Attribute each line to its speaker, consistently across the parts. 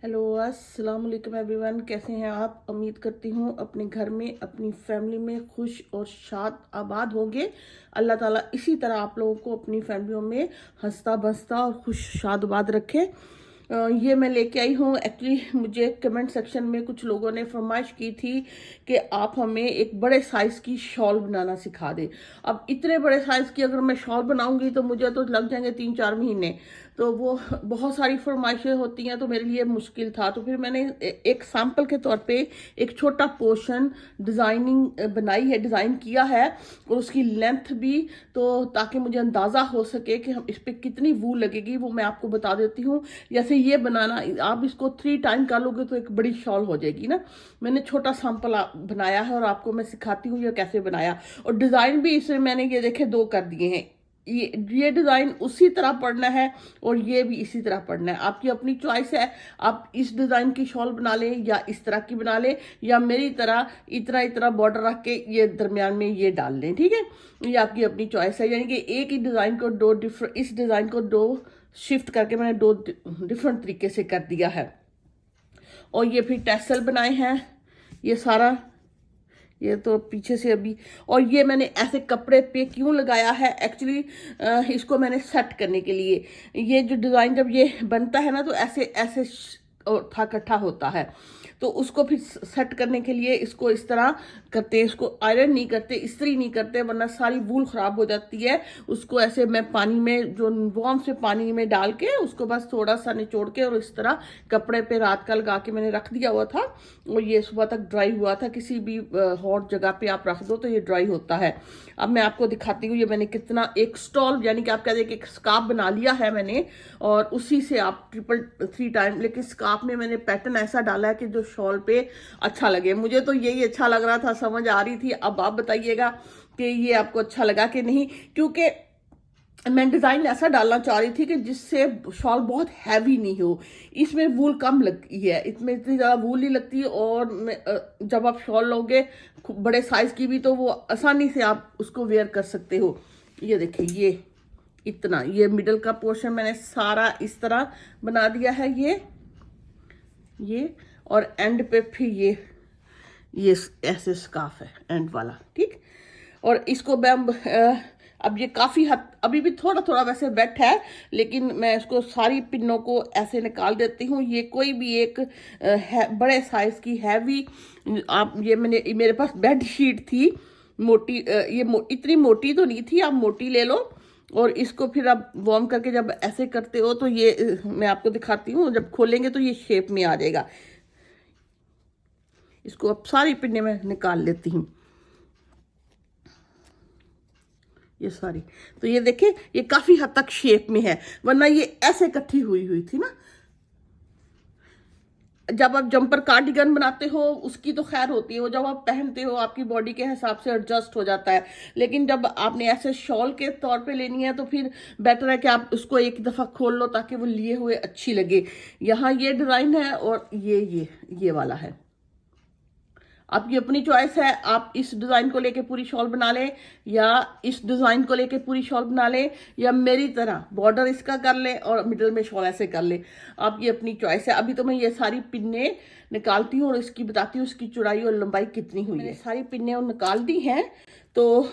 Speaker 1: Hello अस्सलाम वालेकुम everyone, कैसे हैं आप। उम्मीद करती हूँ अपने घर में अपनी फैमिली में खुश और शाद आबाद होंगे। अल्लाह ताला इसी तरह आप लोगों को अपनी फैमिलियों में हंसता बसता और खुश शाद आबाद रखे। ये मैं लेके आई हूँ। एक्चुअली मुझे कमेंट सेक्शन में कुछ लोगों ने फरमाइश की थी कि आप हमें एक बड़े साइज़ की शॉल बनाना सिखा दें। अब इतने बड़े साइज़ की अगर मैं शॉल बनाऊंगी तो मुझे तो लग जाएंगे 3-4 महीने। तो वो बहुत सारी फरमाइशें होती हैं, तो मेरे लिए मुश्किल था। तो फिर मैंने एक सैम्पल के तौर पे एक छोटा पोर्शन डिज़ाइनिंग बनाई है, डिज़ाइन किया है, और उसकी लेंथ भी, तो ताकि मुझे अंदाज़ा हो सके कि हम इस पर कितनी वूल लगेगी वो मैं आपको बता देती हूँ। जैसे ये बनाना, आप इसको 3 टाइम कर लोगे तो एक बड़ी शॉल हो जाएगी ना। मैंने छोटा सैम्पल बनाया है और आपको मैं सिखाती हूँ ये कैसे बनाया। और डिज़ाइन भी इसमें मैंने ये देखे 2 कर दिए हैं। ये डिज़ाइन उसी तरह पड़ना है और ये भी इसी तरह पड़ना है। आपकी अपनी चॉइस है, आप इस डिज़ाइन की शॉल बना लें या इस तरह की बना लें, या मेरी तरह इतना इतना बॉर्डर रख के ये दरमियान में ये डाल लें। ठीक है, ये आपकी अपनी चॉइस है। यानी कि एक ही डिज़ाइन को इस डिज़ाइन को 2 शिफ्ट करके मैंने 2 डिफरेंट तरीके से कर दिया है। और ये फिर टैसल बनाए हैं, ये सारा, ये तो पीछे से अभी। और ये मैंने ऐसे कपड़े पे क्यों लगाया है, एक्चुअली इसको मैंने सेट करने के लिए। ये जो डिज़ाइन जब ये बनता है ना तो ऐसे ऐसे था इकट्ठा होता है, तो उसको फिर सेट करने के लिए इसको इस तरह करते हैं। इसको आयरन नहीं करते, इस्त्री नहीं करते, वरना सारी वूल ख़राब हो जाती है। उसको ऐसे मैं पानी में, जो वार्म से पानी में डाल के उसको बस थोड़ा सा निचोड़ के और इस तरह कपड़े पे रात का लगा के मैंने रख दिया हुआ था, और ये सुबह तक ड्राई हुआ था। किसी भी हॉट जगह पे आप रख दो तो ये ड्राई होता है। अब मैं आपको दिखाती हूँ ये मैंने कितना, एक स्टॉल यानी कि आप कह दें कि एक स्कार्फ बना लिया है मैंने, और उसी से आप 3 टाइम। लेकिन स्कार्फ में मैंने पैटर्न ऐसा डाला है कि जो शॉल पे अच्छा लगे। मुझे तो यही अच्छा लग रहा था, समझ आ रही थी। अब आप बताइएगा कि ये आपको अच्छा लगा कि नहीं, क्योंकि मैं डिज़ाइन ऐसा डालना चाह रही थी कि जिससे शॉल बहुत हैवी नहीं हो। इसमें वूल कम लगती है, इसमें इतनी ज़्यादा वूल नहीं लगती। और जब आप शॉल लोगे बड़े साइज़ की भी, तो वो आसानी से आप उसको वेयर कर सकते हो। ये देखिए, ये इतना, ये मिडल का पोर्शन मैंने सारा इस तरह बना दिया है। ये और एंड पे फिर ये ऐसे स्कार्फ है एंड वाला, ठीक। और इसको मैं अब ये काफ़ी हद, अभी भी थोड़ा थोड़ा वैसे वेट है, लेकिन मैं इसको सारी पिनों को ऐसे निकाल देती हूँ। ये कोई भी एक बड़े साइज़ की हैवी, आप ये मेरे पास बेड शीट थी मोटी, इतनी मोटी तो नहीं थी, आप मोटी ले लो। और इसको फिर आप वार्म करके जब ऐसे करते हो तो ये मैं आपको दिखाती हूँ, जब खोलेंगे तो ये शेप में आ जाएगा। इसको अब सारी पिन्ने में निकाल लेती हूँ, ये सारी। तो ये देखिए, ये काफ़ी हद तक शेप में है, वरना ये ऐसे इकट्ठी हुई हुई थी ना। जब आप जंपर कार्डिगन बनाते हो उसकी तो खैर होती है, वो जब आप पहनते हो आपकी बॉडी के हिसाब से एडजस्ट हो जाता है। लेकिन जब आपने ऐसे शॉल के तौर पे लेनी है तो फिर बेटर है कि आप उसको एक दफ़ा खोल लो ताकि वो लिए हुए अच्छी लगे। यहाँ ये डिज़ाइन है और ये वाला है। आपकी अपनी चॉइस है, आप इस डिज़ाइन को लेके पूरी शॉल बना लें, या इस डिज़ाइन को लेके पूरी शॉल बना लें, या मेरी तरह बॉर्डर इसका कर लें और मिडल में शॉल ऐसे कर लें। आपकी अपनी चॉइस है। अभी तो मैं ये सारी पिन्ने निकालती हूँ और इसकी बताती हूँ इसकी चौड़ाई और लंबाई कितनी हुई है। सारी पिन्ने निकाल दी हैं, तो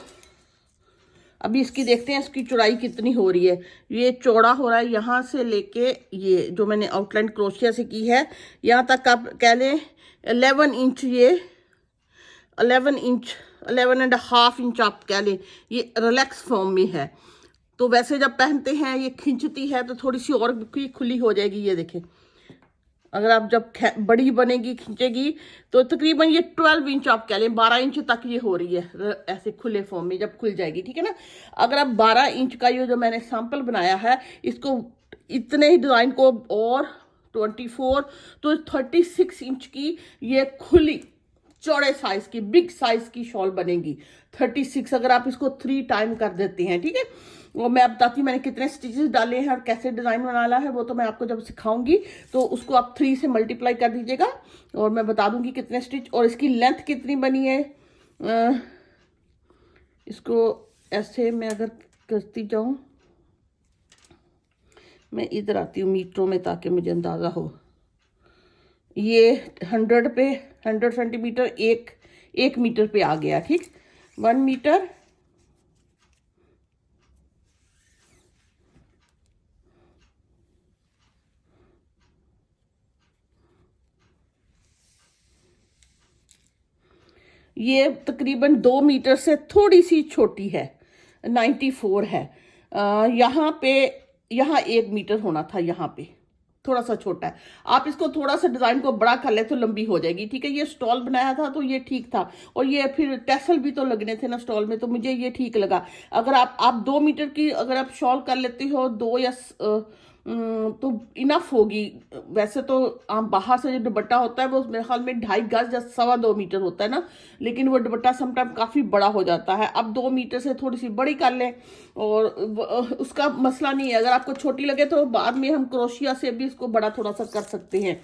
Speaker 1: अभी इसकी देखते हैं इसकी चौड़ाई कितनी हो रही है। ये चौड़ा हो रहा है यहाँ से लेके, ये जो मैंने आउटलाइन क्रोशिया से की है यहाँ तक, आप कह लें 11 इंच। ये 11 इंच, 11.5 इंच आप कह लें। ये रिलैक्स फॉर्म में है, तो वैसे जब पहनते हैं ये खिंचती है तो थोड़ी सी और खुली हो जाएगी। ये देखें, अगर आप जब बड़ी बनेगी खिंचेगी तो तकरीबन ये 12 इंच आप कह लें, 12 इंच तक ये हो रही है ऐसे खुले फॉर्म में जब खुल जाएगी, ठीक है ना। अगर आप 12 इंच का ये जो मैंने सैंपल बनाया है, इसको इतने ही डिज़ाइन को और 24, तो 36 इंच की ये खुली चौड़े साइज की बिग साइज की शॉल बनेगी। 36 अगर आप इसको 3 टाइम कर देते हैं, ठीक है। वो मैं बताती हूँ मैंने कितने स्टिचेस डाले हैं और कैसे डिज़ाइन बनाना है, वो तो मैं आपको जब सिखाऊंगी। तो उसको आप 3 से मल्टीप्लाई कर दीजिएगा और मैं बता दूंगी कितने स्टिच और इसकी लेंथ कितनी बनी है। इसको ऐसे मैं अगर करती जाऊँ, मैं इधर आती हूँ मीटरों में ताकि मुझे अंदाज़ा हो। ये 100 पे 100 सेंटीमीटर एक मीटर पे आ गया, ठीक। 1 मीटर, ये तकरीबन 2 मीटर से थोड़ी सी छोटी है, 94 है। यहाँ पे, यहाँ 1 मीटर होना था, यहाँ पे थोड़ा सा छोटा है। आप इसको थोड़ा सा डिजाइन को बड़ा कर ले तो लंबी हो जाएगी, ठीक है। ये स्टॉल बनाया था तो ये ठीक था, और ये फिर टैसल भी तो लगने थे ना स्टॉल में, तो मुझे ये ठीक लगा। अगर आप 2 मीटर की अगर आप शॉल कर लेते हो, 2 या तो इनफ होगी। वैसे तो आप बाहर से जो दुपट्टा होता है वो मेरे ख्याल में 2.5 गज या 2.25 मीटर होता है ना, लेकिन वो दुपट्टा समटाइम काफ़ी बड़ा हो जाता है। अब 2 मीटर से थोड़ी सी बड़ी कर लें और उसका मसला नहीं है। अगर आपको छोटी लगे तो बाद में हम क्रोशिया से भी इसको बड़ा थोड़ा सा कर सकते हैं।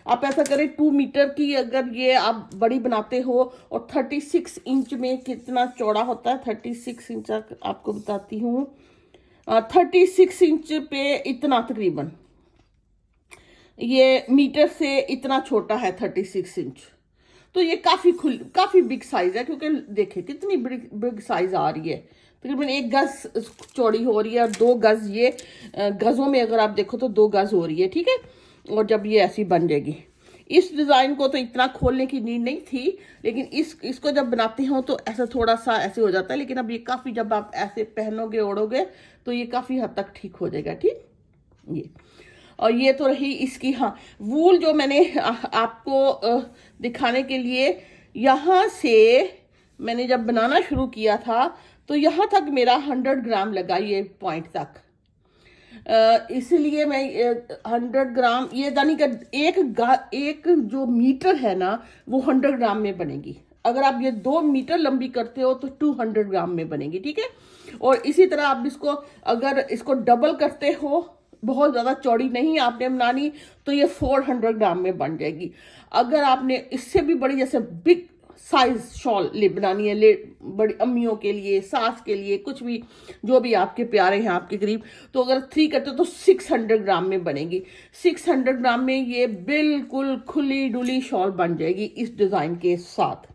Speaker 1: आप ऐसा करें, 2 मीटर की अगर ये आप बड़ी बनाते हो, और 36 इंच में कितना चौड़ा होता है, 36 इंच आपको बताती हूँ। 36 इंच पे इतना तकरीबन, ये मीटर से इतना छोटा है 36 इंच। तो ये काफ़ी बिग साइज है, क्योंकि देखिए कितनी बिग साइज आ रही है। तकरीबन 1 गज चौड़ी हो रही है, और 2 गज ये गजों में अगर आप देखो तो 2 गज हो रही है, ठीक है। और जब ये ऐसी बन जाएगी, इस डिज़ाइन को तो इतना खोलने की नीड नहीं थी, लेकिन इसको जब बनाते हो तो ऐसा थोड़ा सा ऐसे हो जाता है। लेकिन अब ये काफ़ी, जब आप ऐसे पहनोगे ओढ़ोगे तो ये काफ़ी हद तक ठीक हो जाएगा, ठीक। ये, और ये तो रही इसकी, हाँ, वूल जो मैंने आपको दिखाने के लिए, यहाँ से मैंने जब बनाना शुरू किया था तो यहाँ तक मेरा 100 ग्राम लगा, ये पॉइंट तक। इसलिए मैं 100 ग्राम, ये यानी कि एक जो मीटर है ना वो 100 ग्राम में बनेगी। अगर आप ये 2 मीटर लंबी करते हो तो 200 ग्राम में बनेगी, ठीक है। और इसी तरह आप इसको, अगर इसको डबल करते हो, बहुत ज़्यादा चौड़ी नहीं आपने बनानी, तो ये 400 ग्राम में बन जाएगी। अगर आपने इससे भी बड़ी, जैसे बिग साइज शॉल बनानी है, बड़ी अम्मियों के लिए, सास के लिए, कुछ भी जो भी आपके प्यारे हैं आपके करीब, तो अगर 3 करते हो तो 600 ग्राम में बनेगी। 600 ग्राम में ये बिल्कुल खुली डुली शॉल बन जाएगी इस डिज़ाइन के साथ।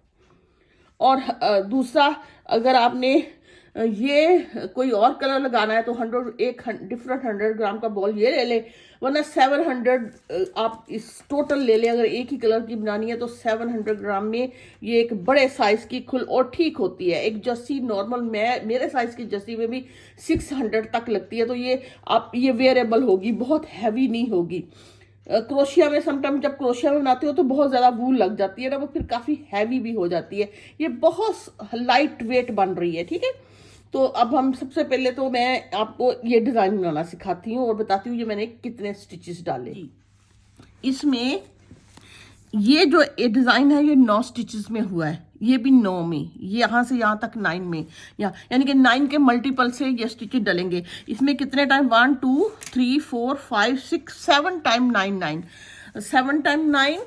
Speaker 1: और दूसरा, अगर आपने ये कोई और कलर लगाना है तो 100 ग्राम का बॉल ये ले ले, वरना 700 आप इस टोटल ले लें। अगर एक ही कलर की बनानी है तो 700 ग्राम में ये एक बड़े साइज की खुल और ठीक होती है। एक जस्सी नॉर्मल मेरे साइज की जस्सी में भी 600 तक लगती है, तो ये आप ये वेयरेबल होगी, बहुत हैवी नहीं होगी। क्रोशिया में समटाइम जब क्रोशिया में बनाते हो तो बहुत ज़्यादा वूल लग जाती है ना, वो फिर काफ़ी हैवी भी हो जाती है। ये बहुत लाइट वेट बन रही है, ठीक है। तो अब हम सबसे पहले तो मैं आपको ये डिज़ाइन बनाना सिखाती हूँ और बताती हूँ ये मैंने कितने स्टिचेस डाले। इसमें ये जो डिज़ाइन है ये 9 स्टिचेस में हुआ है, ये भी 9 में, ये यहाँ से यहाँ तक 9 में, यानी कि 9 के मल्टीपल से ये स्टिचेस डलेंगे। इसमें कितने टाइम, 1 2 3 4 5 6 7 टाइम 9 7 टाइम 9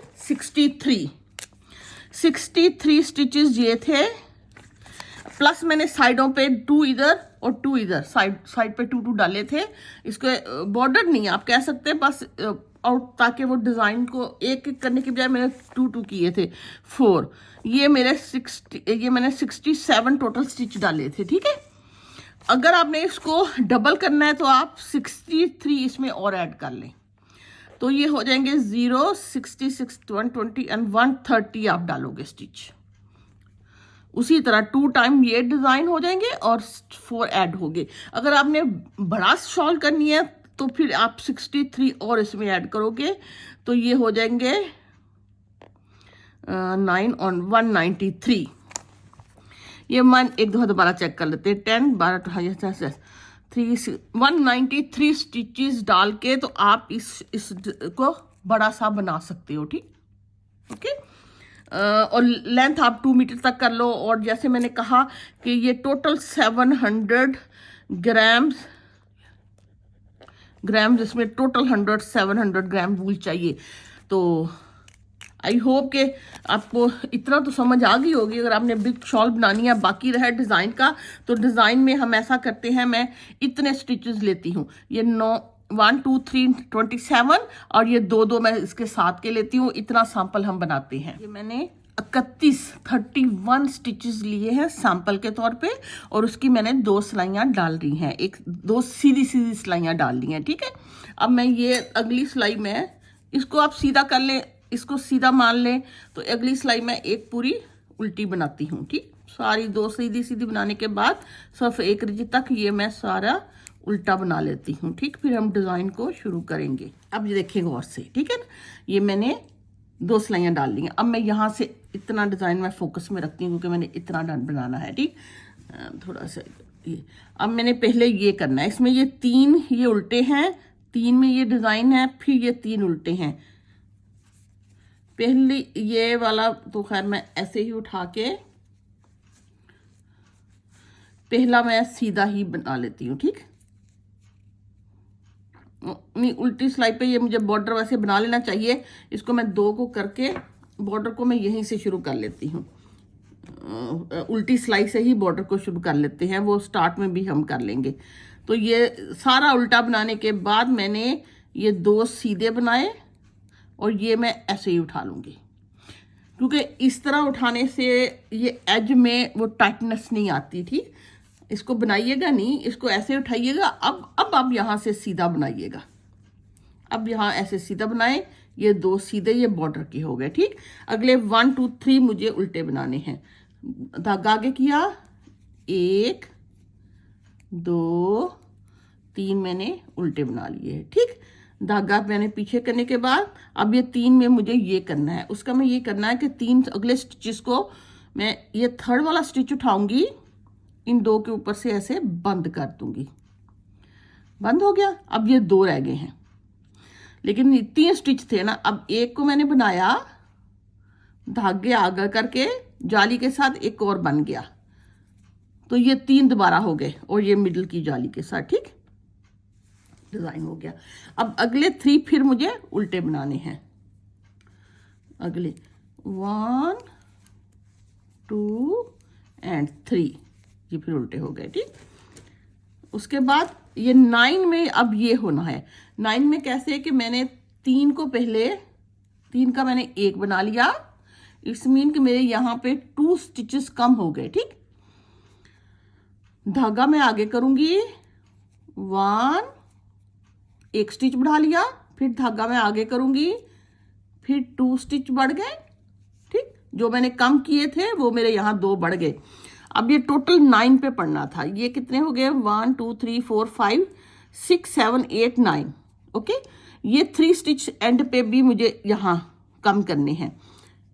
Speaker 1: 63 स्टिचेस ये थे। प्लस मैंने साइडों पे 2 इधर और 2 इधर, साइड पे 2 डाले थे। इसके बॉर्डर नहीं आप कह सकते, बस और ताकि वो डिज़ाइन को एक करने के बजाय मैंने 2 किए थे 4। ये मैंने 67 टोटल स्टिच डाले थे, ठीक है। अगर आपने इसको डबल करना है तो आप 63 इसमें और ऐड कर लें, तो ये हो जाएंगे 0 66 120 एंड 130 आप डालोगे स्टिच। उसी तरह 2 टाइम ये डिज़ाइन हो जाएंगे और 4 ऐड होंगे। अगर आपने बड़ा शॉल करनी है तो फिर आप 63 और इसमें ऐड करोगे, तो ये हो जाएंगे 9 और 193। ये एक दफ़ा दोबारा चेक कर लेते हैं, 10 12 3 193 स्टिचेस डाल के तो आप इसको बड़ा सा बना सकते हो, ठीक, ओके। और लेंथ आप 2 मीटर तक कर लो। और जैसे मैंने कहा कि ये टोटल 700 ग्राम्स इसमें टोटल 700 ग्राम वूल चाहिए। तो आई होप कि आपको इतना तो समझ आ गई होगी। अगर आपने बिग शॉल बनानी है, बाकी रहा डिज़ाइन का, तो डिज़ाइन में हम ऐसा करते हैं, मैं इतने स्टिचेस लेती हूँ, ये 9 1 2 3 27 और ये 2 मैं इसके साथ के लेती हूँ। इतना सैंपल हम बनाते हैं। ये मैंने 31 स्टिचेस लिए हैं सैंपल के तौर पे और उसकी मैंने 2 सिलाइयाँ डाल रही हैं, 2 सीधी सीधी सिलाइयाँ डाल ली हैं। ठीक है, अब मैं ये अगली सिलाई में इसको आप सीधा कर लें, इसको सीधा मान लें, तो अगली सिलाई में एक पूरी उल्टी बनाती हूँ। ठीक, सारी 2 सीधी सीधी बनाने के बाद सिर्फ 1 इंच तक ये मैं सारा उल्टा बना लेती हूँ। ठीक, फिर हम डिज़ाइन को शुरू करेंगे। अब ये देखिए गौर से, ठीक है ना, ये मैंने 2 सिलाइयाँ डाल ली हैं। अब मैं यहाँ से इतना डिज़ाइन मैं फोकस में रखती हूँ क्योंकि मैंने इतना बनाना है। ठीक, थोड़ा सा ये अब मैंने पहले ये करना है, इसमें ये 3 ये उल्टे हैं, 3 में ये डिज़ाइन है, फिर ये 3 उल्टे हैं। पहले ये वाला तो खैर मैं ऐसे ही उठा के पहला मैं सीधा ही बना लेती हूँ। ठीक, नहीं उल्टी सिलाई पे ये मुझे बॉर्डर वैसे बना लेना चाहिए। इसको मैं 2 को करके बॉर्डर को मैं यहीं से शुरू कर लेती हूँ। उल्टी सिलाई से ही बॉर्डर को शुरू कर लेते हैं, वो स्टार्ट में भी हम कर लेंगे। तो ये सारा उल्टा बनाने के बाद मैंने ये 2 सीधे बनाए और ये मैं ऐसे ही उठा लूँगी, क्योंकि इस तरह उठाने से ये एज में वो टाइटनेस नहीं आती। ठीक, इसको बनाइएगा नहीं, इसको ऐसे उठाइएगा। अब आप यहाँ से सीधा बनाइएगा। अब यहाँ ऐसे सीधा बनाए, ये 2 सीधे ये बॉर्डर के हो गए। ठीक, अगले 1 2 3 मुझे उल्टे बनाने हैं। धागा आगे किया, 1 2 3 मैंने उल्टे बना लिए। ठीक, धागा मैंने पीछे करने के बाद अब ये 3 में मुझे ये करना है। उसका मैं ये करना है कि 3 अगले स्टिचेस को मैं ये 3rd वाला स्टिच उठाऊंगी, इन 2 के ऊपर से ऐसे बंद कर दूंगी। बंद हो गया। अब ये 2 रह गए हैं, लेकिन 3 स्टिच थे ना। अब एक को मैंने बनाया, धागे आगे करके जाली के साथ एक और बन गया, तो ये 3 दोबारा हो गए और ये मिडिल की जाली के साथ। ठीक, डिजाइन हो गया। अब अगले 3 फिर मुझे उल्टे बनाने हैं। अगले 1 2 एंड 3 ये फिर उल्टे हो गए। ठीक, उसके बाद ये 9 में अब ये होना है। 9 में कैसे कि मैंने 3 को पहले 3 का मैंने 1 बना लिया, इट्स मीन कि मेरे यहाँ पे 2 स्टिचेस कम हो गए। ठीक, धागा मैं आगे करूंगी, 1 1 स्टिच बढ़ा लिया, फिर धागा मैं आगे करूंगी, फिर 2 स्टिच बढ़ गए। ठीक, जो मैंने कम किए थे वो मेरे यहाँ 2 बढ़ गए। अब ये टोटल 9 पे पड़ना था। ये कितने हो गए, 1 2 3 4 5 6 7 8 9। ओके, ये 3 स्टिच एंड पे भी मुझे यहाँ कम करने हैं।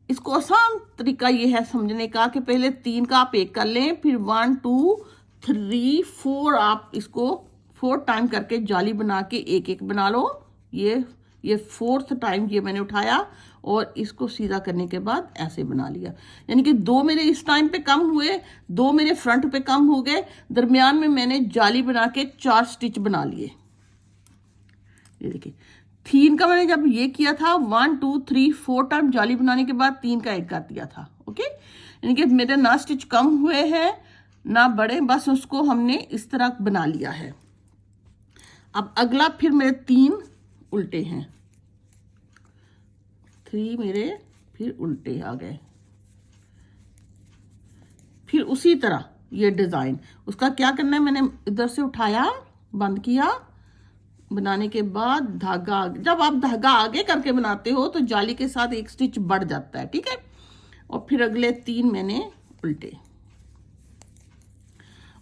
Speaker 1: इसको आसान तरीका ये है समझने का कि पहले 3 का आप 1 कर लें, फिर 1 2 3 4 आप इसको 4 टाइम करके जाली बना के 1 1 बना लो। ये 4th टाइम ये मैंने उठाया और इसको सीधा करने के बाद ऐसे बना लिया। यानी कि 2 मेरे इस टाइम पे कम हुए, 2 मेरे फ्रंट पे कम हो गए, दरमियान में मैंने जाली बना के 4 स्टिच बना लिए। ये देखिए 3 का मैंने जब ये किया था 1 2 3 4 टाइम जाली बनाने के बाद 3 का 1 कर दिया था। ओके, यानी कि मेरे ना स्टिच कम हुए हैं ना बड़े, बस उसको हमने इस तरह बना लिया है। अब अगला फिर मेरे 3 उल्टे हैं, 3 मेरे फिर उल्टे आ गए। फिर उसी तरह ये डिजाइन, उसका क्या करना है, मैंने इधर से उठाया, बंद किया, बनाने के बाद धागा, जब आप धागा आगे करके बनाते हो तो जाली के साथ 1 स्टिच बढ़ जाता है। ठीक है, और फिर अगले 3 मैंने उल्टे,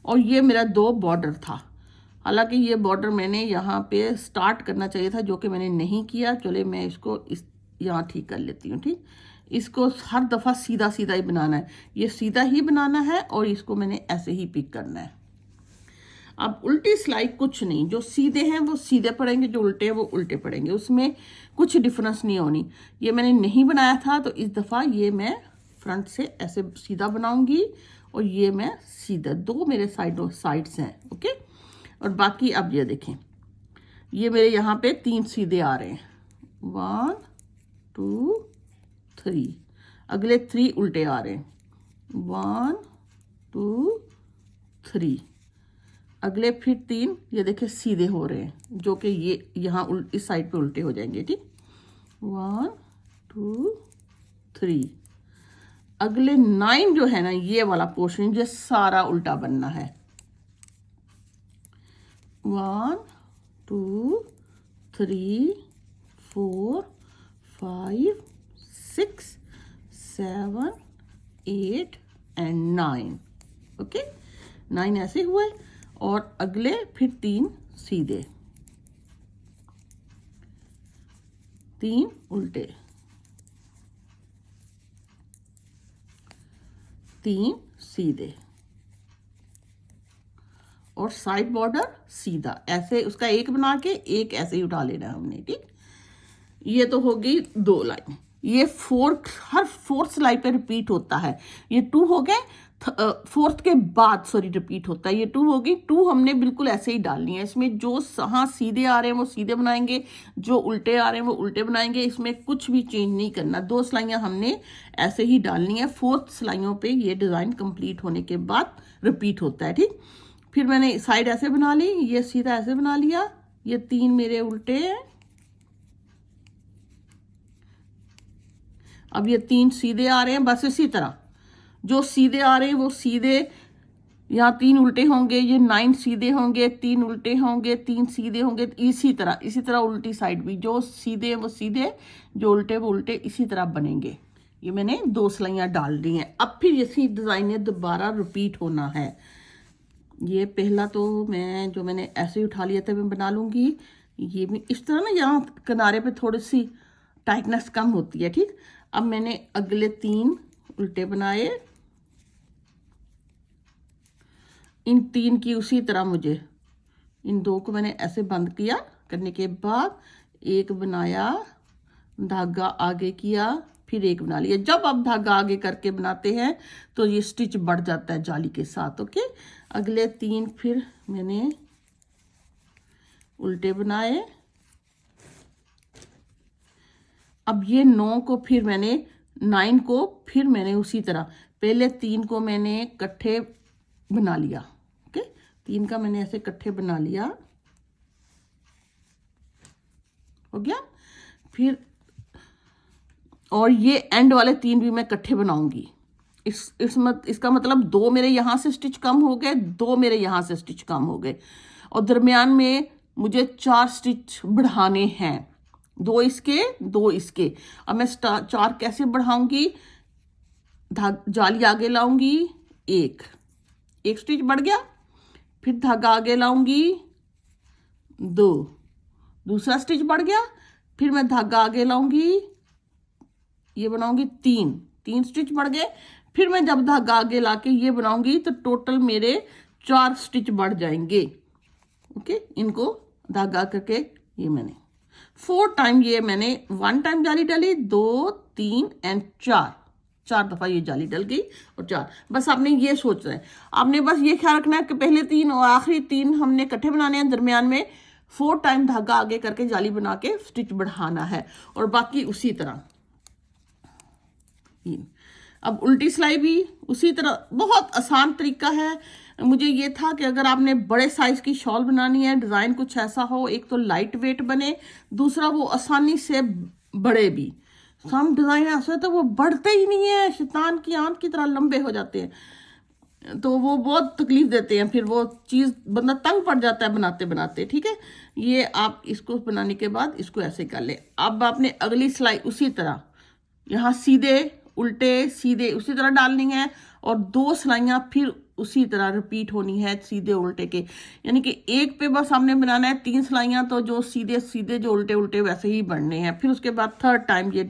Speaker 1: और ये मेरा 2 बॉर्डर था। हालांकि ये बॉर्डर मैंने यहाँ पे स्टार्ट करना चाहिए था, जो कि मैंने नहीं किया। चले मैं इसको यहाँ ठीक कर लेती हूँ। ठीक, इसको हर दफ़ा सीधा सीधा ही बनाना है, ये सीधा ही बनाना है और इसको मैंने ऐसे ही पिक करना है। अब उल्टी सिलाई कुछ नहीं, जो सीधे हैं वो सीधे पड़ेंगे, जो उल्टे हैं वो उल्टे पड़ेंगे, उसमें कुछ डिफरेंस नहीं होनी। ये मैंने नहीं बनाया था तो इस दफ़ा ये मैं फ्रंट से ऐसे सीधा बनाऊंगी और ये मैं सीधा, 2 मेरे साइड्स हैं। ओके, और बाकी अब ये देखें, ये मेरे यहाँ पे 3 सीधे आ रहे हैं, 1 2 3, अगले 3 उल्टे आ रहे हैं, 1 2 3, अगले फिर 3 ये देखिए सीधे हो रहे हैं, जो कि ये यहाँ इस साइड पे उल्टे हो जाएंगे। ठीक, 1 2 3। अगले 9 जो है ना, ये वाला पोर्शन ये सारा उल्टा बनना है। 1 2 3 4 5 6 7 8 एंड 9। ओके, 9 ऐसे हुए और अगले फिर 3 सीधे, 3 उल्टे, 3 सीधे और साइड बॉर्डर सीधा। ऐसे उसका एक बना के एक ऐसे ही उठा लेना है हमने। ठीक, ये तो हो गई 2 लाइन। ये हर फोर्थ सिलाई पे रिपीट होता है। ये 2 हो गए, फोर्थ के बाद सॉरी रिपीट होता है। ये 2 हो गई, 2 हमने बिल्कुल ऐसे ही डालनी है। इसमें जो हाँ सीधे आ रहे हैं वो सीधे बनाएंगे, जो उल्टे आ रहे हैं वो उल्टे बनाएंगे। इसमें कुछ भी चेंज नहीं करना। 2 सिलाइयाँ हमने ऐसे ही डालनी है। फोर्थ सिलाइयों पे ये डिज़ाइन कंप्लीट होने के बाद रिपीट होता है। ठीक, फिर मैंने साइड ऐसे बना ली, ये सीधा ऐसे बना लिया, ये 3 मेरे उल्टे हैं। अब ये 3 सीधे आ रहे हैं, बस इसी तरह जो सीधे आ रहे हैं वो सीधे, यहाँ 3 उल्टे होंगे, ये 9 सीधे होंगे, 3 उल्टे होंगे, 3 सीधे होंगे। इसी तरह उल्टी साइड भी जो सीधे हैं वो सीधे, जो उल्टे वो उल्टे, इसी तरह बनेंगे। ये मैंने 2 सिलाइयाँ डाल दी हैं। अब फिर इसी डिज़ाइन ने दोबारा रिपीट होना है। ये पहला तो मैंने ऐसे ही उठा लिया था, मैं बना लूँगी। ये भी इस तरह ना, यहाँ किनारे पे थोड़ी सी टाइटनेस कम होती है। ठीक, अब मैंने अगले 3 उल्टे बनाए, इन 3 की उसी तरह मुझे इन 2 को मैंने ऐसे बंद किया, करने के बाद एक बनाया, धागा आगे किया, फिर एक बना लिया। जब आप धागा आगे करके बनाते हैं तो ये स्टिच बढ़ जाता है जाली के साथ। ओके, अगले 3 फिर मैंने उल्टे बनाए। अब ये 9 को फिर मैंने 9 को फिर मैंने उसी तरह पहले 3 को मैंने इकट्ठे बना लिया। ओके, 3 का मैंने ऐसे इकट्ठे बना लिया, हो गया। फिर और ये एंड वाले 3 भी मैं इकट्ठे बनाऊंगी। इसका मतलब 2 मेरे यहाँ से स्टिच कम हो गए, 2 मेरे यहाँ से स्टिच कम हो गए, और दरमियान में मुझे 4 स्टिच बढ़ाने हैं। 2 इसके 2 इसके। अब मैं 4 कैसे बढ़ाऊंगी? जाली आगे लाऊंगी, एक स्टिच बढ़ गया, फिर धागा आगे लाऊंगी 2, दूसरा स्टिच बढ़ गया, फिर मैं धागा आगे लाऊंगी, ये बनाऊंगी 3 स्टिच बढ़ गए, फिर मैं जब धागा आगे लाके ये बनाऊंगी तो टोटल मेरे 4 स्टिच बढ़ जाएंगे। ओके, इनको धागा करके ये मैंने 4 टाइम, ये मैंने 1 टाइम जाली डाली, 2 3 एंड 4 दफा ये जाली डल गई और 4। बस आपने ये सोचना है, आपने बस ये ख्याल रखना है कि पहले 3 और आखिरी 3 हमने इकट्ठे बनाने हैं, दरमियान में 4 टाइम धागा आगे करके जाली बना के स्टिच बढ़ाना है, और बाकी उसी तरह। अब उल्टी सिलाई भी उसी तरह, बहुत आसान तरीका है। मुझे ये था कि अगर आपने बड़े साइज की शॉल बनानी है, डिज़ाइन कुछ ऐसा हो, एक तो लाइट वेट बने, दूसरा वो आसानी से बढ़े भी। सम डिज़ाइन ऐसे होते वो बढ़ते ही नहीं है, शैतान की आंत की तरह लंबे हो जाते हैं, तो वो बहुत तकलीफ देते हैं, फिर वो चीज़ बंदा तंग पड़ जाता है बनाते बनाते। ठीक है, ये आप इसको बनाने के बाद इसको ऐसे कर ले। अब आपने अगली सिलाई उसी तरह यहाँ सीधे उल्टे सीधे उसी तरह डालनी है, और 2 सिलाइयाँ फिर उसी तरह रिपीट होनी है सीधे उल्टे के, यानी कि एक पे बस हमने बनाना है 3 सिलाइयाँ, तो जो सीधे सीधे जो उल्टे उल्टे वैसे ही बनने हैं। फिर उसके बाद 3rd टाइम ये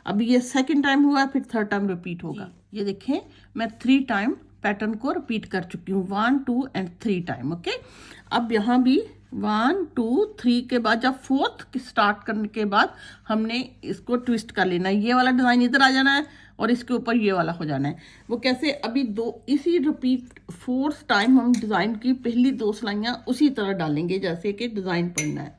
Speaker 1: अभी ये 2nd टाइम हुआ है, फिर 3rd टाइम रिपीट होगा। ये देखें मैं 3 टाइम पैटर्न को रिपीट कर चुकी हूँ, 1 2 एंड 3 टाइम। ओके, अब यहाँ भी 1 2 3 के बाद जब 4th स्टार्ट करने के बाद हमने इसको ट्विस्ट कर लेना है। ये वाला डिज़ाइन इधर आ जाना है और इसके ऊपर ये वाला हो जाना है। वो कैसे? अभी 2 इसी रिपीट 4th टाइम हम डिज़ाइन की पहली 2 सिलाइयाँ उसी तरह डालेंगे जैसे कि डिज़ाइन पढ़ना है।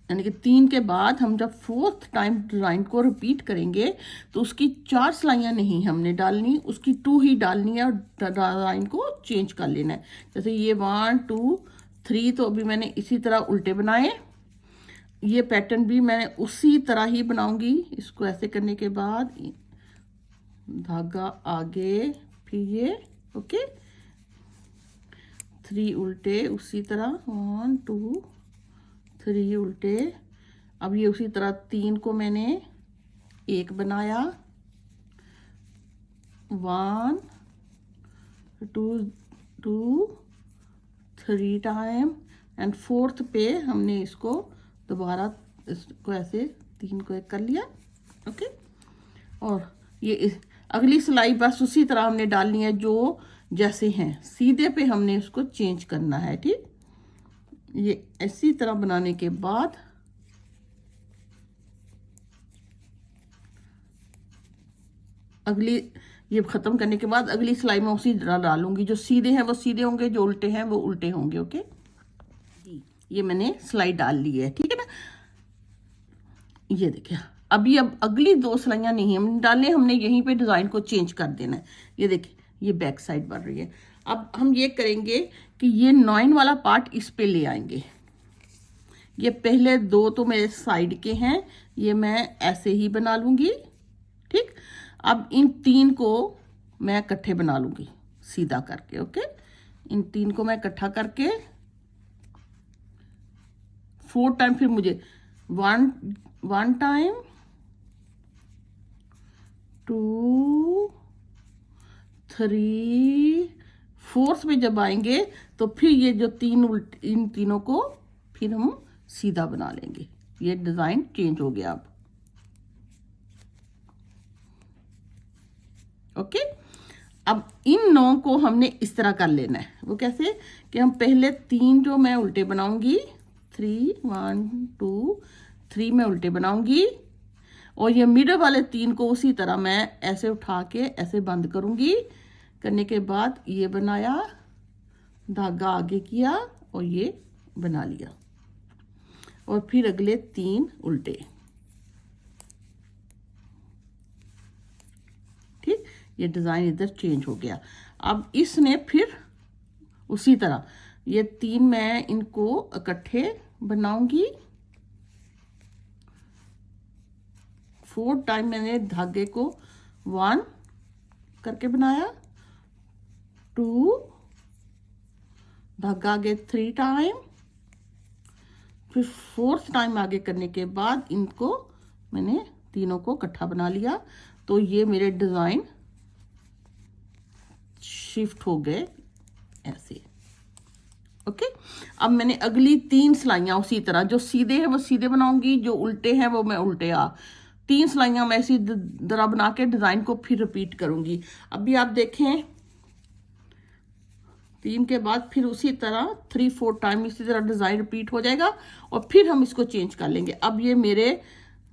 Speaker 1: यानी कि 3 के बाद हम जब 4th टाइम डिज़ाइन को रिपीट करेंगे तो उसकी 4 सिलाइयाँ नहीं हमने डालनी, उसकी 2 ही डालनी है और डिज़ाइन को चेंज कर लेना है। जैसे ये 1 2 3 तो अभी मैंने इसी तरह उल्टे बनाए, ये पैटर्न भी मैं उसी तरह ही बनाऊंगी। इसको ऐसे करने के बाद धागा आगे, फिर ये ओके 3 उल्टे उसी तरह 1 2 3 उल्टे। अब ये उसी तरह 3 को मैंने एक बनाया, 1 2 2 3 टाइम एंड 4th पे हमने इसको दोबारा इसको ऐसे 3 को एक कर लिया ओके। और ये अगली सिलाई बस उसी तरह हमने डालनी है जो जैसे हैं, सीधे पे हमने उसको चेंज करना है। ठीक, ये इसी तरह बनाने के बाद अगली, ये ख़त्म करने के बाद अगली सिलाई में उसी तरह डालूंगी। जो सीधे हैं वो सीधे होंगे, जो उल्टे हैं वो उल्टे होंगे ओके। ये मैंने सिलाई डाल ली है, ठीक है ना। ये देखिए अभी अब अगली 2 सिलाइयाँ नहीं हम डालने, हमने यहीं पे डिज़ाइन को चेंज कर देना है। ये देखिए ये बैक साइड बढ़ रही है। अब हम ये करेंगे कि ये 9 वाला पार्ट इस पे ले आएंगे। ये पहले 2 तो मेरे साइड के हैं, ये मैं ऐसे ही बना लूंगी। ठीक, अब इन 3 को मैं इकट्ठे बना लूंगी सीधा करके ओके। इन 3 को मैं इकट्ठा करके 4 टाइम, फिर मुझे 1 टाइम 2 3 4th में जब आएंगे तो फिर ये जो 3 उल्टे, इन तीनों को फिर हम सीधा बना लेंगे। ये डिजाइन चेंज हो गया अब ओके। अब इन 9 को हमने इस तरह कर लेना है। वो कैसे कि हम पहले 3 जो मैं उल्टे बनाऊंगी, 3 1 2 3 में उल्टे बनाऊंगी और ये मिडल वाले 3 को उसी तरह मैं ऐसे उठा के ऐसे बंद करूंगी। करने के बाद ये बनाया, धागा आगे किया और ये बना लिया और फिर अगले 3 उल्टे। ठीक, ये डिज़ाइन इधर चेंज हो गया। अब इसने फिर उसी तरह ये 3 मैं इनको इकट्ठे बनाऊंगी। 4 टाइम मैंने धागे को 1 करके बनाया, 2 धागा आगे 3 टाइम, फिर 4th टाइम आगे करने के बाद इनको मैंने तीनों को इकट्ठा बना लिया। तो ये मेरे डिज़ाइन शिफ्ट हो गए ऐसे ओके। अब मैंने अगली 3 सिलाइयाँ उसी तरह, जो सीधे हैं वो सीधे बनाऊंगी, जो उल्टे हैं वो मैं उल्टे 3 सिलाइयाँ मैं ऐसी तरह बना के डिज़ाइन को फिर रिपीट करूंगी। अभी आप देखें 3 के बाद फिर उसी तरह 3 4 टाइम इसी तरह डिज़ाइन रिपीट हो जाएगा और फिर हम इसको चेंज कर लेंगे। अब ये मेरे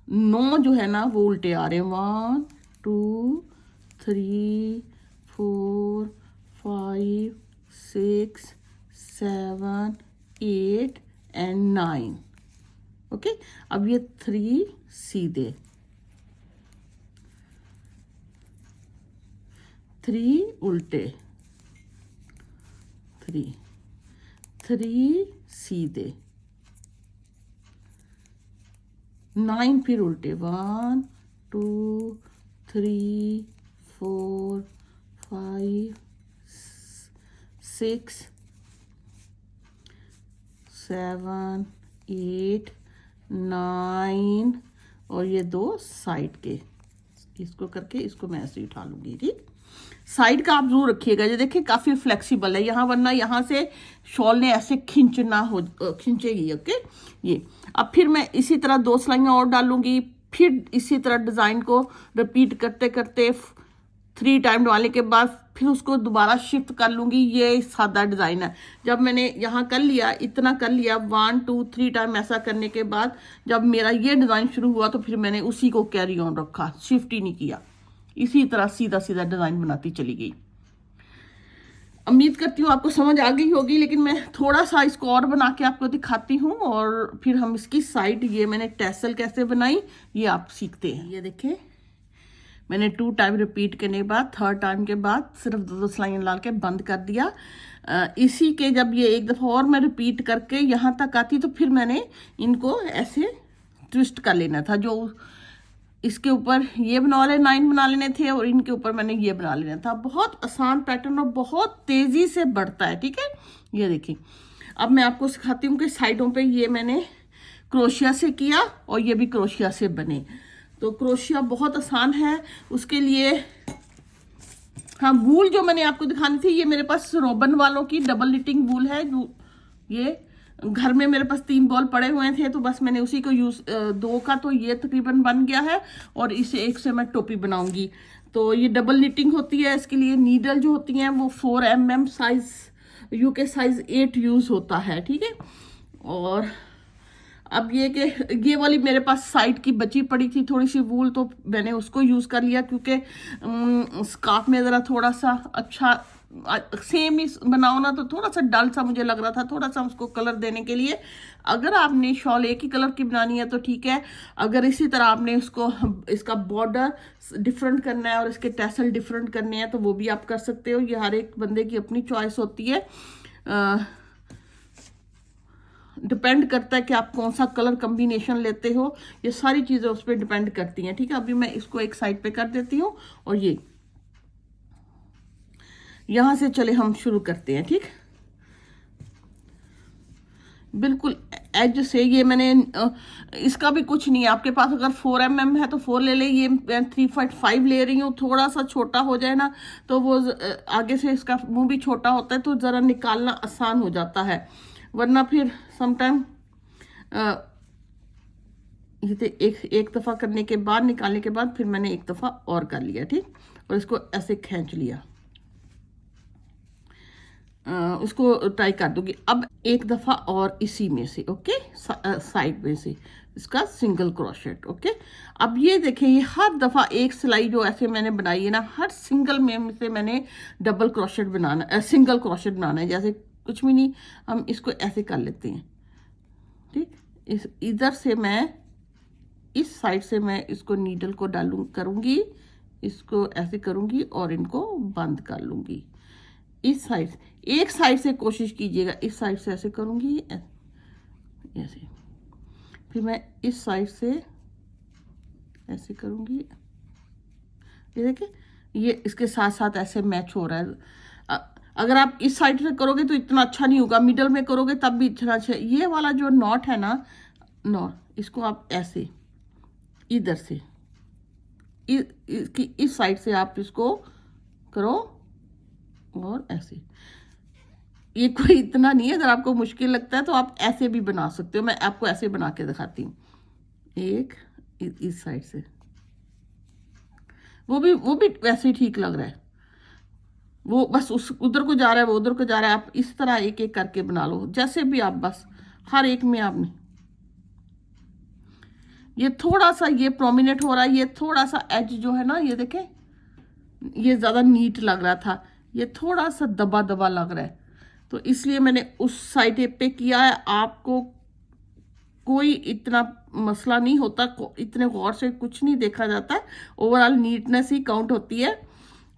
Speaker 1: 9 जो है ना वो उल्टे आ रहे हैं, 1 2 3 4 5 6 7 8 एंड 9 ओके। अब ये 3 सीधे, 3 उल्टे, 3 सीधे, 9 फिर उल्टे, 1 2 3 4 5 6 7 8 9 और ये 2 साइड के, इसको करके इसको मैं ऐसे उठा लूंगी। ठीक, साइड का आप जरूर रखिएगा। ये देखिए काफ़ी फ्लेक्सिबल है यहाँ, वरना यहाँ से शॉल ने ऐसे खींचेगी ओके। ये अब फिर मैं इसी तरह 2 सिलाइयाँ और डालूंगी, फिर इसी तरह डिज़ाइन को रिपीट करते करते 3 टाइम डालने के बाद फिर उसको दोबारा शिफ्ट कर लूँगी। ये सादा डिज़ाइन है। जब मैंने यहाँ कर लिया, इतना कर लिया 1 2 3 टाइम ऐसा करने के बाद जब मेरा ये डिज़ाइन शुरू हुआ तो फिर मैंने उसी को कैरी ऑन रखा, शिफ्ट ही नहीं किया। इसी तरह सीधा सीधा डिज़ाइन बनाती चली गई। उम्मीद करती हूँ आपको समझ आ गई होगी, लेकिन मैं थोड़ा सा इसको और बना के आपको दिखाती हूँ और फिर हम इसकी साइड, ये मैंने टैसल कैसे बनाई ये आप सीखते हैं। ये देखिए मैंने 2 टाइम रिपीट करने के बाद 3rd टाइम के बाद सिर्फ 2 सिलाइयाँ डाल के बंद कर दिया। इसी के जब ये एक दफ़ा और मैं रिपीट करके यहाँ तक आती तो फिर मैंने इनको ऐसे ट्विस्ट कर लेना था। जो इसके ऊपर ये बना वाले 9 बना लेने थे और इनके ऊपर मैंने ये बना लेना था। बहुत आसान पैटर्न और बहुत तेज़ी से बढ़ता है, ठीक है। ये देखिए अब मैं आपको सिखाती हूँ कि साइडों पे ये मैंने क्रोशिया से किया और ये भी क्रोशिया से बने। तो क्रोशिया बहुत आसान है उसके लिए। हाँ, वूल जो मैंने आपको दिखानी थी, ये मेरे पास रोबन वालों की डबल निटिंग वूल है। ये घर में मेरे पास 3 बॉल पड़े हुए थे तो बस मैंने उसी को यूज 2 का तो ये तकरीबन बन गया है और इसे एक से मैं टोपी बनाऊंगी। तो ये डबल निटिंग होती है। इसके लिए नीडल जो होती हैं वो 4 mm size, UK size 8 use होता है, ठीक है। और अब ये कि ये वाली मेरे पास साइड की बची पड़ी थी थोड़ी सी वूल, तो मैंने उसको यूज़ कर लिया क्योंकि स्कार्फ में ज़रा थोड़ा सा अच्छा सेम ही बनाओ ना तो थोड़ा सा डल सा मुझे लग रहा था, थोड़ा सा उसको कलर देने के लिए। अगर आपने शॉल एक ही कलर की बनानी है तो ठीक है, अगर इसी तरह आपने उसको इसका बॉर्डर डिफरेंट करना है और इसके टैसल डिफरेंट करने हैं तो वो भी आप कर सकते हो। ये हर एक बंदे की अपनी चॉइस होती है। डिपेंड करता है कि आप कौन सा कलर कम्बिनेशन लेते हो, ये सारी चीज़ें उस पर डिपेंड करती हैं, ठीक है। अभी मैं इसको एक साइड पे कर देती हूँ और ये यहाँ से चले हम शुरू करते हैं, ठीक। बिल्कुल एज से ये मैंने इसका भी कुछ नहीं है, आपके पास अगर 4 mm है तो 4 ले ले। ये मैं 3.5 ले रही हूँ। थोड़ा सा छोटा हो जाए ना तो वो आगे से इसका मुंह भी छोटा होता है तो ज़रा निकालना आसान हो जाता है, वरना फिर समटाइम ये एक दफ़ा करने के बाद निकालने के बाद फिर मैंने एक दफ़ा और कर लिया, ठीक। और इसको ऐसे खींच लिया, उसको ट्राई कर दूंगी। अब एक दफ़ा और इसी में से, ओके, साइड में से इसका सिंगल क्रोशेट, ओके। अब ये देखें, ये हर दफ़ा एक सिलाई जो ऐसे मैंने बनाई है ना, हर सिंगल में से मैंने डबल क्रोशेट बनाना, सिंगल क्रोशेट बनाना है। जैसे कुछ भी नहीं, हम इसको ऐसे कर लेते हैं, ठीक। इस इधर से मैं इस साइड से मैं इसको नीडल को करूंगी, इसको ऐसे करूंगी और इनको बंद कर लूंगी। इस साइड से, एक साइड से कोशिश कीजिएगा, इस साइड से ऐसे करूंगी ऐसे, फिर मैं इस साइड से ऐसे करूंगी। ये देखिए ये इसके साथ साथ ऐसे मैच हो रहा है। अगर आप इस साइड से करोगे तो इतना अच्छा नहीं होगा, मिडल में करोगे तब भी इतना अच्छा। ये वाला जो नॉट है ना, नॉट, इसको आप ऐसे इधर से इसकी इस साइड से आप इसको करो और ऐसे। ये कोई इतना नहीं है, अगर आपको मुश्किल लगता है तो आप ऐसे भी बना सकते हो। मैं आपको ऐसे बना के दिखाती हूँ। एक इस साइड से, वो भी वैसे ही ठीक लग रहा है। वो बस उस उधर को जा रहा है, वो उधर को जा रहा है। आप इस तरह एक एक करके बना लो, जैसे भी आप, बस हर एक में आपने ये थोड़ा सा ये प्रोमिनेंट हो रहा है। ये थोड़ा सा एज जो है ना, ये देखें, ये ज़्यादा नीट लग रहा था, ये थोड़ा सा दबा दबा लग रहा है, तो इसलिए मैंने उस साइड पे किया है। आपको कोई इतना मसला नहीं होता, इतने गौर से कुछ नहीं देखा जाता, ओवरऑल नीटनेस ही काउंट होती है।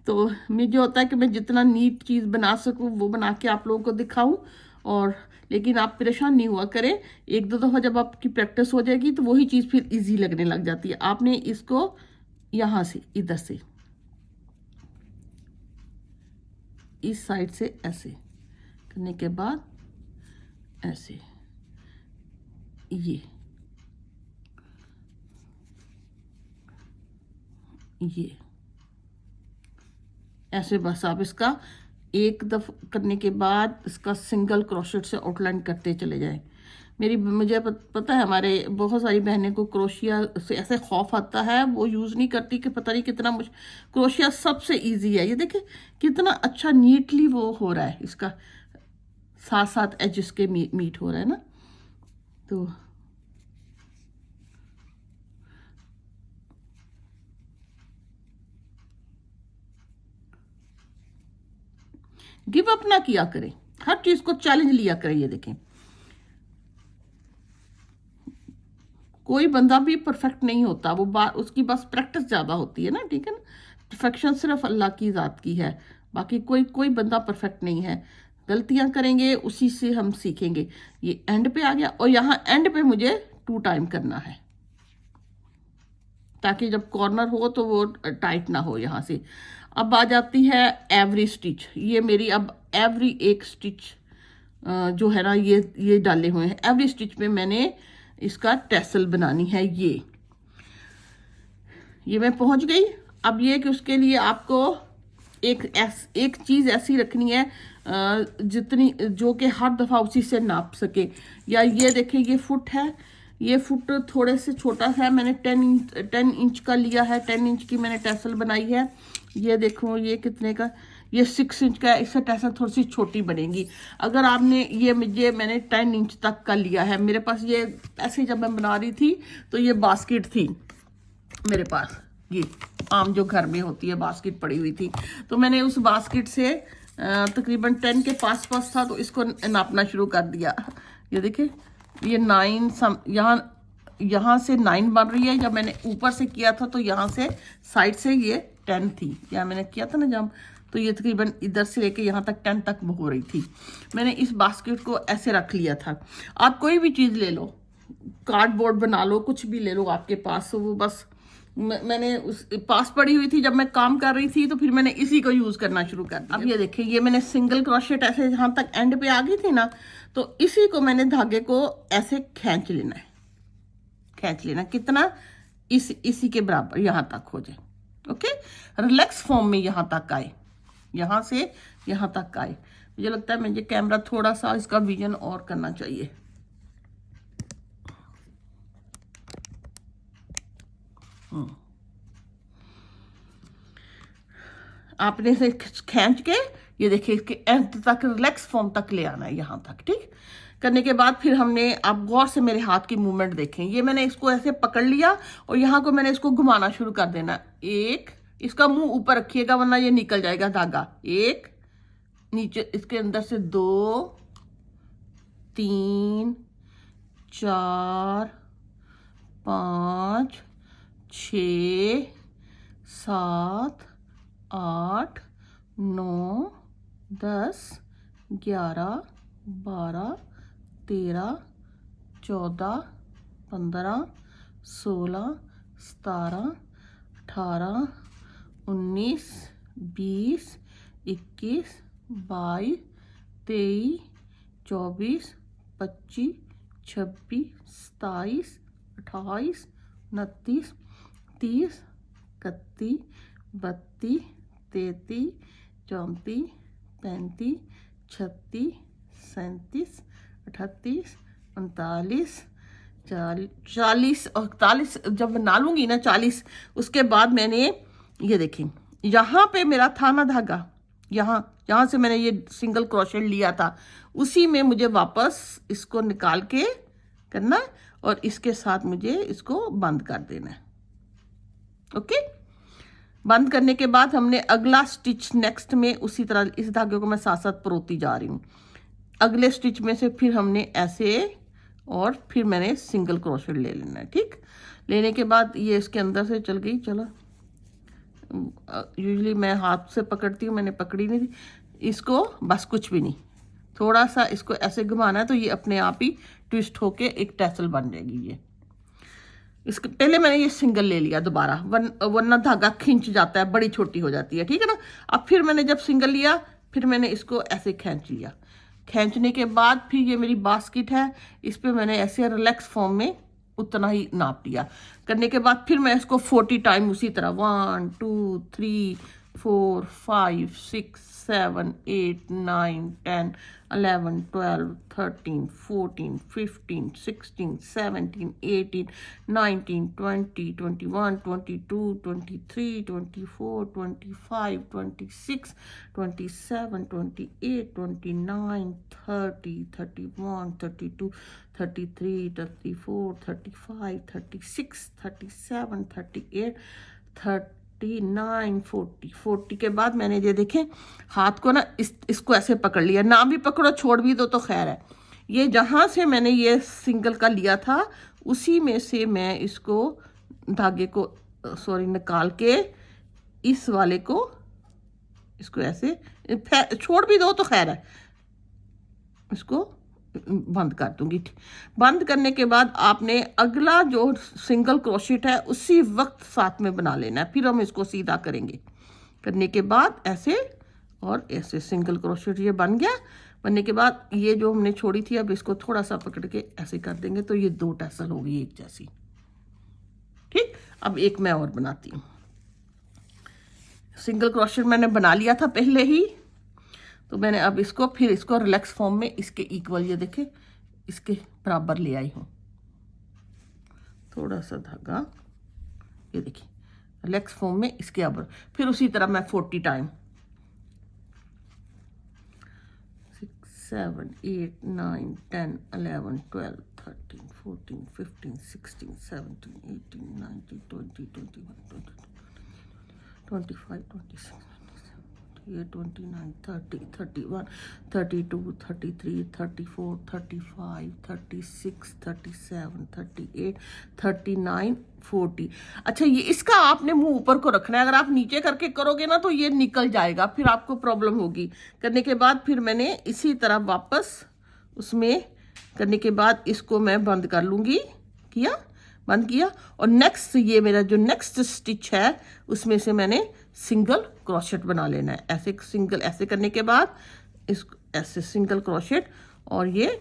Speaker 1: तो मुझे होता है कि मैं जितना नीट चीज़ बना सकूं वो बना के आप लोगों को दिखाऊं। और लेकिन आप परेशान नहीं हुआ करें, एक दो दफ़ा जब आपकी प्रैक्टिस हो जाएगी तो वही चीज़ फिर इजी लगने लग जाती है। आपने इसको यहाँ से इधर से इस साइड से ऐसे करने के बाद ऐसे ये ऐसे बस आप इसका एक दफ़ा करने के बाद इसका सिंगल क्रोशेट से आउटलाइन करते चले जाएं। मुझे पता है हमारे बहुत सारी बहनें को क्रोशिया से ऐसे खौफ आता है, वो यूज़ नहीं करती कि पता नहीं कितना क्रोशिया सबसे इजी है। ये देखिए कितना अच्छा नीटली वो हो रहा है, इसका साथ साथ एजेस के मीट हो रहा है ना। तो गिव अप ना किया करें, हर चीज को चैलेंज लिया करें। ये देखें, कोई बंदा भी परफेक्ट नहीं होता, वो उसकी बस प्रैक्टिस ज्यादा होती है ना, ठीक है ना। परफेक्शन सिर्फ अल्लाह की जात की है, बाकी कोई बंदा परफेक्ट नहीं है। गलतियां करेंगे, उसी से हम सीखेंगे। ये एंड पे आ गया, और यहाँ एंड पे मुझे 2 टाइम करना है, ताकि जब कॉर्नर हो तो वो टाइट ना हो। यहाँ से अब आ जाती है एवरी स्टिच। ये मेरी अब एवरी एक स्टिच जो है ना, ये डाले हुए हैं। एवरी स्टिच में मैंने इसका टैसल बनानी है। ये मैं पहुंच गई। अब ये कि उसके लिए आपको एक चीज ऐसी रखनी है जितनी, जो कि हर दफा उसी से नाप सके। या ये देखिए, ये फुट है, ये फुट थोड़े से छोटा है, मैंने 10 इंच का लिया है। 10 इंच की मैंने टैसल बनाई है। ये देखो, ये कितने का, ये 6 इंच का है। इससे टैसल थोड़ी सी छोटी बनेगी। अगर आपने ये मैंने 10 इंच तक का लिया है। मेरे पास ये ऐसे जब मैं बना रही थी तो ये बास्केट थी मेरे पास, ये आम जो घर में होती है बास्केट पड़ी हुई थी, तो मैंने उस बास्केट से तकरीबन 10 के पास था, तो इसको नापना शुरू कर दिया। ये देखिए, ये 9 यहाँ से 9 बन रही है। जब मैंने ऊपर से किया था तो यहाँ से साइड से ये 10 थी। यहाँ मैंने किया था ना जब, तो ये तकरीबन इधर से लेके यहाँ तक 10 तक हो रही थी। मैंने इस बास्केट को ऐसे रख लिया था। आप कोई भी चीज़ ले लो, कार्डबोर्ड बना लो, कुछ भी ले लो आपके पास, तो वो बस मैंने उस पास पड़ी हुई थी जब मैं काम कर रही थी, तो फिर मैंने इसी को यूज करना शुरू कर दिया। अब ये देखिए, ये मैंने सिंगल क्रोशेट ऐसे जहां तक एंड पे आ गई थी ना, तो इसी को मैंने धागे को ऐसे खींच लेना है। खींच लेना कितना, इसी के बराबर यहां तक हो जाए। ओके, रिलैक्स फॉर्म में यहां तक आए, यहां से यहां तक आए। मुझे लगता है मुझे कैमरा थोड़ा सा इसका विजन और करना चाहिए। आपने इसे खींच के, ये देखिए, इसके एंड तक, रिलैक्स फॉर्म तक ले आना है, यहाँ तक। ठीक करने के बाद फिर हमने, आप गौर से मेरे हाथ की मूवमेंट देखें। ये मैंने इसको ऐसे पकड़ लिया और यहाँ को मैंने इसको घुमाना शुरू कर देना। एक, इसका मुंह ऊपर रखिएगा वरना ये निकल जाएगा धागा। एक, नीचे इसके अंदर से 2, 3, 4, 5, 6, 7, 8, 9, 10, 11, 12, 13, 14, 15, 16, 17, 18, 19, 20, 21, 22, 23, 24, 25, 26, 27, 28, 29, 30, 31, 32, 33, 34, 35, 36, 37, 38, 39, 40 और 41। जब बना लूंगी ना 40, उसके बाद मैंने, ये देखें, यहाँ पे मेरा था ना धागा, यहाँ से मैंने ये सिंगल क्रोशेट लिया था, उसी में मुझे वापस इसको निकाल के करना है और इसके साथ मुझे इसको बंद कर देना है। ओके, बंद करने के बाद हमने अगला स्टिच नेक्स्ट में उसी तरह इस धागे को मैं साथ साथ परोती जा रही हूँ। अगले स्टिच में से फिर हमने ऐसे, और फिर मैंने सिंगल क्रोशेट ले लेना है। ठीक, लेने के बाद ये इसके अंदर से चल गई। चलो, यूजुअली मैं हाथ से पकड़ती हूँ, मैंने पकड़ी नहीं थी इसको, बस कुछ भी नहीं, थोड़ा सा इसको ऐसे घुमाना है तो ये अपने आप ही ट्विस्ट होके एक टैसल बन जाएगी। ये इसके पहले मैंने ये सिंगल ले लिया दोबारा, वरना धागा खींच जाता है, बड़ी छोटी हो जाती है। ठीक है ना। अब फिर मैंने जब सिंगल लिया, फिर मैंने इसको ऐसे खींच लिया। खींचने के बाद फिर ये मेरी बास्केट है, इस पर मैंने ऐसे रिलैक्स फॉर्म में उतना ही नाप लिया। करने के बाद फिर मैं इसको 40 टाइम उसी तरह 1 2 3 4 5 6 7 8 9 10 11 12 13 14 15 16 17 18 19 20 21 22 23 24 25 26 27 28 29 30 31 32 33 34 35 36 37 38 40 के बाद मैंने ये देखें हाथ को ना इसको ऐसे पकड़ लिया, ना भी पकड़ो छोड़ भी दो तो खैर है। ये जहाँ से मैंने ये सिंगल का लिया था उसी में से मैं इसको धागे को निकाल के इस वाले को इसको ऐसे छोड़ भी दो तो खैर है, इसको बंद कर दूंगी। बंद करने के बाद आपने अगला जो सिंगल क्रोशेट है उसी वक्त साथ में बना लेना है, फिर हम इसको सीधा करेंगे। करने के बाद ऐसे और ऐसे सिंगल क्रोशेट ये बन गया। बनने के बाद ये जो हमने छोड़ी थी अब इसको थोड़ा सा पकड़ के ऐसे कर देंगे तो ये 2 टैसल हो गई एक जैसी। ठीक, अब एक मैं और बनाती हूँ। सिंगल क्रोशेट मैंने बना लिया था पहले ही, तो मैंने अब इसको फिर इसको रिलैक्स फॉर्म में इसके इक्वल, ये देखे इसके बराबर ले आई हूँ। थोड़ा सा धागा ये देखिए रिलैक्स फॉर्म में इसके बराबर, फिर उसी तरह मैं 40 टाइम 6 7 8 9 10 11 12 13 14 15 16 17 18 19 20 21 22 25 26 29 30 31 32 33 34 35 36 37 38 39 40। अच्छा, ये इसका आपने मुंह ऊपर को रखना है, अगर आप नीचे करके करोगे ना तो ये निकल जाएगा, फिर आपको प्रॉब्लम होगी। करने के बाद फिर मैंने इसी तरह वापस उसमें करने के बाद इसको मैं बंद कर लूँगी, बंद किया। और नेक्स्ट ये मेरा जो नेक्स्ट स्टिच है उसमें से मैंने सिंगल क्रोशेट बना लेना है। ऐसे सिंगल ऐसे करने के बाद इसको ऐसे सिंगल क्रोशेट और ये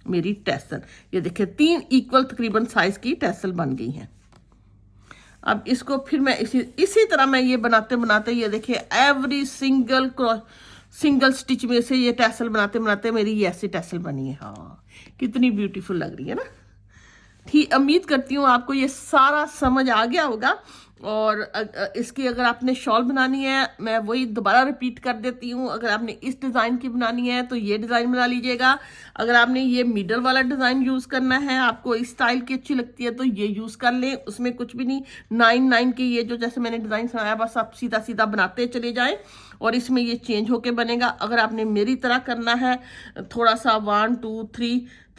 Speaker 1: मेरी टैसल, ये देखिए 3 इक्वल तकरीबन साइज की टैसल बन गई हैं। अब इसको फिर मैं इसी तरह मैं ये बनाते बनाते ये देखिए एवरी सिंगल स्टिच में से ये टैसल बनाते बनाते मेरी ये ऐसी टैसल बनी है। हाँ, कितनी ब्यूटीफुल लग रही है ना। ठीक, उम्मीद करती हूँ आपको ये सारा समझ आ गया होगा। और इसकी अगर आपने शॉल बनानी है, मैं वही दोबारा रिपीट कर देती हूँ, अगर आपने इस डिज़ाइन की बनानी है तो ये डिज़ाइन बना लीजिएगा। अगर आपने ये मिडल वाला डिज़ाइन यूज़ करना है, आपको इस स्टाइल की अच्छी लगती है तो ये यूज़ कर लें, उसमें कुछ भी नहीं। 9 के ये जो जैसे मैंने डिज़ाइन बनाया बस आप सीधा सीधा बनाते चले जाएं और इसमें ये चेंज होके बनेगा। अगर आपने मेरी तरह करना है थोड़ा सा 1 2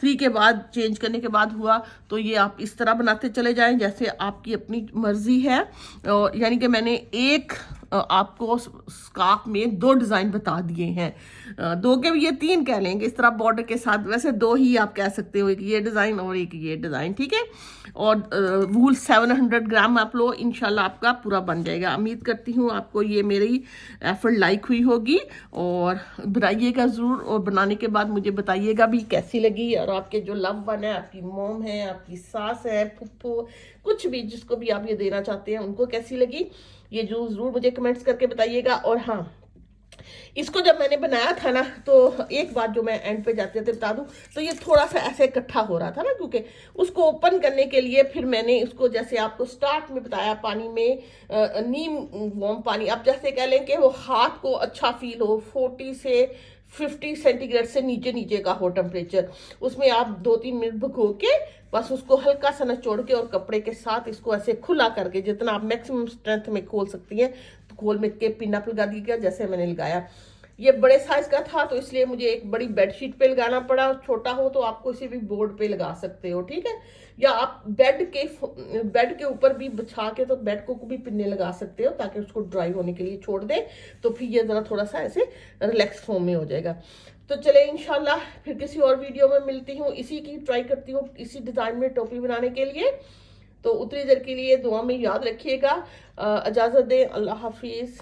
Speaker 1: 3 के बाद चेंज करने के बाद हुआ तो ये आप इस तरह बनाते चले जाएं जैसे आपकी अपनी मर्जी है। और यानी कि मैंने एक आपको स्कार्फ में 2 डिज़ाइन बता दिए हैं, 2 के ये 3 कह लेंगे इस तरह बॉर्डर के साथ, वैसे 2 ही आप कह सकते हो, एक ये डिज़ाइन और एक ये डिज़ाइन। ठीक है, और वूल 700 ग्राम आप लो, इंशाल्लाह आपका पूरा बन जाएगा। उम्मीद करती हूँ आपको ये मेरी एफर्ट लाइक हुई होगी और बनाइएगा ज़रूर, और बनाने के बाद मुझे बताइएगा भी कैसी लगी। और आपके जो लव वन है, आपकी मॉम है, आपकी सास है, फुप्पो, कुछ भी जिसको भी आप ये देना चाहते हैं उनको कैसी लगी ये जो ज़रूर मुझे कमेंट्स करके बताइएगा। और हाँ, इसको जब मैंने बनाया था ना तो एक बात जो मैं एंड पे जाते थे बता दूं, तो ये थोड़ा सा ऐसे इकट्ठा हो रहा था ना, क्योंकि उसको ओपन करने के लिए फिर मैंने इसको जैसे आपको स्टार्ट में बताया पानी में नीम वार्म पानी, आप जैसे कह लें कि वो हाथ को अच्छा फील हो, 40 से 50 सेंटीग्रेड से नीचे का हो टेम्परेचर, उसमें आप 2-3 मिनट भिगो के बस उसको हल्का सा निचोड़ के और कपड़े के साथ इसको ऐसे खुला करके जितना आप मैक्सिमम स्ट्रेंथ में खोल सकती हैं तो खोल में के पिन अप लगा दीजिएगा जैसे मैंने लगाया। ये बड़े साइज का था तो इसलिए मुझे एक बड़ी बेडशीट पे लगाना पड़ा, छोटा हो तो आप किसी भी बोर्ड पे लगा सकते हो। ठीक है, या आप बेड के ऊपर भी बिछा के तो बेड को भी पिन्ने लगा सकते हो ताकि उसको ड्राई होने के लिए छोड़ दें, तो फिर ये जरा थोड़ा सा ऐसे रिलैक्स फॉर्म में हो जाएगा। तो चले इंशाल्लाह फिर किसी और वीडियो में मिलती हूँ, इसी की ट्राई करती हूँ इसी डिजाइन में टोपी बनाने के लिए। तो उतनी देर के लिए दुआ में याद रखिएगा, इजाजत दें, अल्लाह हाफिज।